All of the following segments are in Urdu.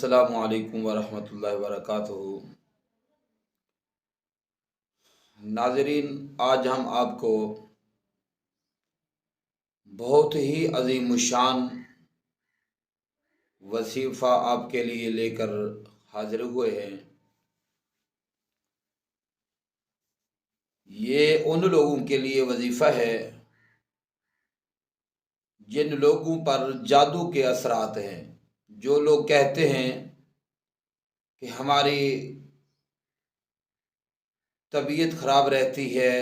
السلام علیکم ورحمۃ اللہ وبرکاتہ۔ ناظرین، آج ہم آپ کو بہت ہی عظیم الشان وظیفہ آپ کے لیے لے کر حاضر ہوئے ہیں۔ یہ ان لوگوں کے لیے وظیفہ ہے جن لوگوں پر جادو کے اثرات ہیں۔ جو لوگ کہتے ہیں کہ ہماری طبیعت خراب رہتی ہے،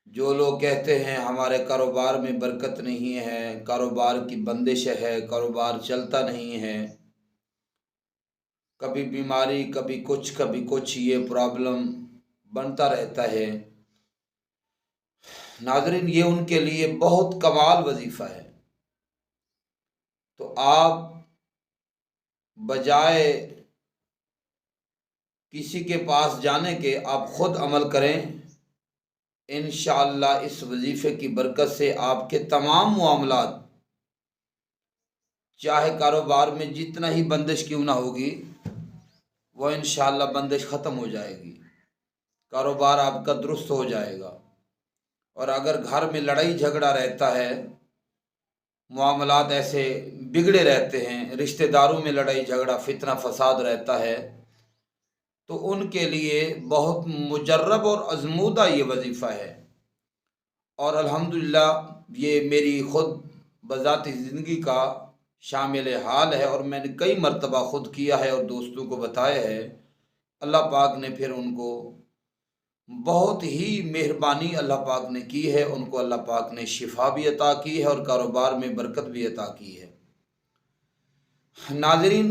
جو لوگ کہتے ہیں ہمارے کاروبار میں برکت نہیں ہے، کاروبار کی بندش ہے، کاروبار چلتا نہیں ہے، کبھی بیماری کبھی کچھ یہ پرابلم بنتا رہتا ہے۔ ناظرین، یہ ان کے لیے بہت کمال وظیفہ ہے۔ تو آپ بجائے کسی کے پاس جانے کے آپ خود عمل کریں۔ انشاءاللہ اس وظیفے کی برکت سے آپ کے تمام معاملات، چاہے کاروبار میں جتنا ہی بندش کیوں نہ ہوگی، وہ انشاءاللہ بندش ختم ہو جائے گی، کاروبار آپ کا درست ہو جائے گا۔ اور اگر گھر میں لڑائی جھگڑا رہتا ہے، معاملات ایسے بگڑے رہتے ہیں، رشتہ داروں میں لڑائی جھگڑا فتنہ فساد رہتا ہے، تو ان کے لیے بہت مجرب اور آزمودہ یہ وظیفہ ہے۔ اور الحمدللہ یہ میری خود بذاتی زندگی کا شامل حال ہے، اور میں نے کئی مرتبہ خود کیا ہے اور دوستوں کو بتایا ہے۔ اللہ پاک نے پھر ان کو بہت ہی مہربانی اللہ پاک نے کی ہے، ان کو اللہ پاک نے شفا بھی عطا کی ہے اور کاروبار میں برکت بھی عطا کی ہے۔ ناظرین،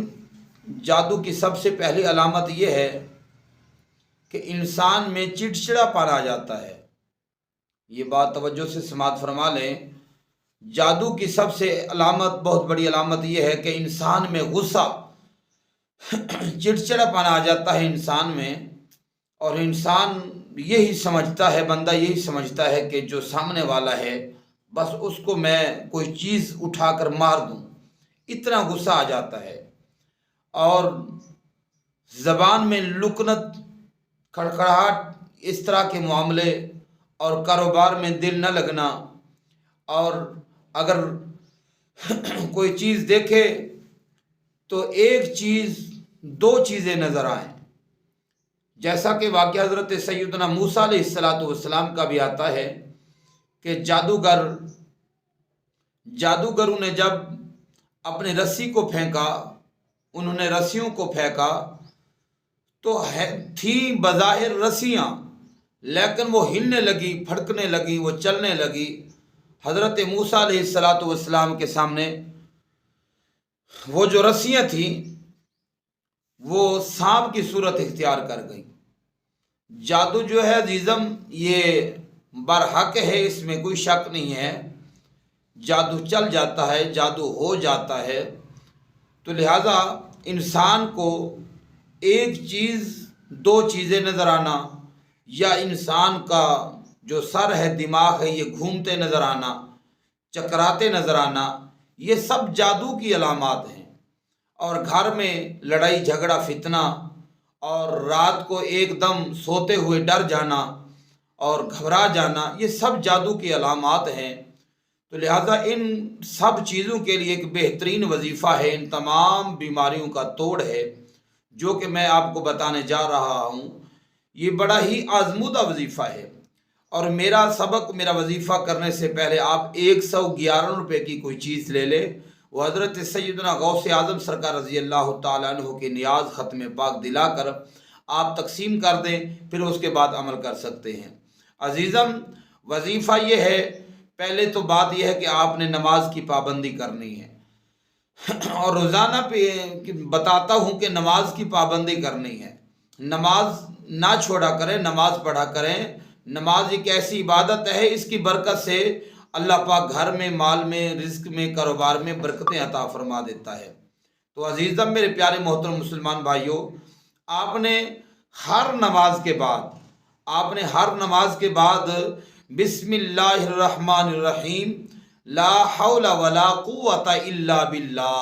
جادو کی سب سے پہلی علامت یہ ہے کہ انسان میں چڑچڑا پن آ جاتا ہے۔ یہ بات توجہ سے سماعت فرما لیں۔ جادو کی سب سے علامت، بہت بڑی علامت یہ ہے کہ انسان میں غصہ، چڑچڑا پن آ جاتا ہے انسان میں، اور انسان یہی سمجھتا ہے، بندہ یہی سمجھتا ہے کہ جو سامنے والا ہے بس اس کو میں کوئی چیز اٹھا کر مار دوں، اتنا غصہ آ جاتا ہے۔ اور زبان میں لکنت، کھڑکھڑاہٹ، اس طرح کے معاملے، اور کاروبار میں دل نہ لگنا، اور اگر کوئی چیز دیکھے تو ایک چیز، دو چیزیں نظر آئیں۔ جیسا کہ واقعہ حضرت سیدنا موسیٰ علیہ السلام کا بھی آتا ہے کہ جادوگروں نے جب اپنی رسی کو پھینکا، انہوں نے رسیوں کو پھینکا تو تھیں بظاہر رسیاں، لیکن وہ ہلنے لگی، پھڑکنے لگی، وہ چلنے لگی۔ حضرت موسیٰ علیہ السلام کے سامنے وہ جو رسیاں تھیں وہ سانپ کی صورت اختیار کر گئی۔ جادو جو ہے عزیزم، یہ برحق ہے، اس میں کوئی شک نہیں ہے۔ جادو چل جاتا ہے، جادو ہو جاتا ہے۔ تو لہٰذا انسان کو ایک چیز، دو چیزیں نظر آنا، یا انسان کا جو سر ہے، دماغ ہے، یہ گھومتے نظر آنا، چکراتے نظر آنا، یہ سب جادو کی علامات ہیں۔ اور گھر میں لڑائی جھگڑا فتنہ، اور رات کو ایک دم سوتے ہوئے ڈر جانا اور گھبرا جانا، یہ سب جادو کی علامات ہیں۔ تو لہٰذا ان سب چیزوں کے لیے ایک بہترین وظیفہ ہے، ان تمام بیماریوں کا توڑ ہے، جو کہ میں آپ کو بتانے جا رہا ہوں۔ یہ بڑا ہی آزمودہ وظیفہ ہے، اور میرا وظیفہ کرنے سے پہلے آپ 111 روپے کی کوئی چیز لے لیں، وہ حضرت سیدنا غوث اعظم سرکار رضی اللہ تعالیٰ عنہ کے نیاز ختم پاک دلا کر آپ تقسیم کر دیں، پھر اس کے بعد عمل کر سکتے ہیں۔ عزیزم، وظیفہ یہ ہے، پہلے تو بات یہ ہے کہ آپ نے نماز کی پابندی کرنی ہے، اور روزانہ پہ بتاتا ہوں کہ نماز کی پابندی کرنی ہے۔ نماز نہ چھوڑا کریں، نماز پڑھا کریں۔ نماز ایک ایسی عبادت ہے، اس کی برکت سے اللہ پاک گھر میں، مال میں، رزق میں، کاروبار میں برکتیں عطا فرما دیتا ہے۔ تو عزیزم، میرے پیارے محترم مسلمان بھائیوں، آپ نے ہر نماز کے بعد بسم اللہ الرحمن الرحیم، لا حول ولا قوت الا باللہ،